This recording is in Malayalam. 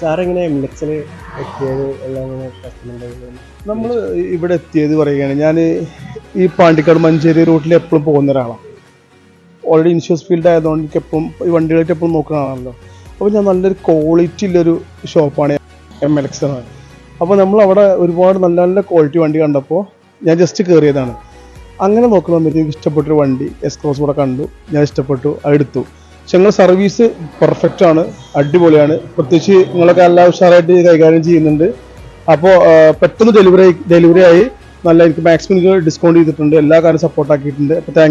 സാറെങ്ങനെ മിലക്സിൽ എത്തിയത് എല്ലാം നമ്മൾ ഇവിടെ എത്തിയത് പറയുകയാണ് ഞാൻ ഈ പാണ്ടിക്കാട് മഞ്ചേരി റൂട്ടിൽ എപ്പോഴും പോകുന്ന ഒരാളാണ്. ഓൾറെഡി ഇൻഷുറൻസ് ഫീൽഡ് ആയതുകൊണ്ട് എനിക്ക് എപ്പോഴും ഈ വണ്ടികളായിട്ട് എപ്പോഴും നോക്കുന്നതാണല്ലോ. അപ്പോൾ ഞാൻ നല്ലൊരു ക്വാളിറ്റി ഉള്ളൊരു ഷോപ്പാണ് MLX എന്നാണ്. അപ്പോൾ നമ്മൾ അവിടെ ഒരുപാട് നല്ല നല്ല ക്വാളിറ്റി വണ്ടി കണ്ടപ്പോൾ ഞാൻ ജസ്റ്റ് കയറിയതാണ്. അങ്ങനെ നോക്കുന്ന സമയത്ത് എനിക്ക് ഇഷ്ടപ്പെട്ടൊരു വണ്ടി S-Cross കൂടെ കണ്ടു, ഞാൻ ഇഷ്ടപ്പെട്ടു, അതെടുത്തു. പക്ഷെ നിങ്ങളുടെ സർവീസ് പെർഫെക്റ്റ് ആണ്, അടിപൊളിയാണ്. പ്രത്യേകിച്ച് നിങ്ങളൊക്കെ എല്ലാ ഉഷാറായിട്ട് കൈകാര്യം ചെയ്യുന്നുണ്ട്. അപ്പോൾ പെട്ടെന്ന് ഡെലിവറി ആയി നല്ല എനിക്ക് മാക്സിമം ഡിസ്കൗണ്ട് ചെയ്തിട്ടുണ്ട്, എല്ലാ കാര്യം സപ്പോർട്ട് ആക്കിയിട്ടുണ്ട്. അപ്പോൾ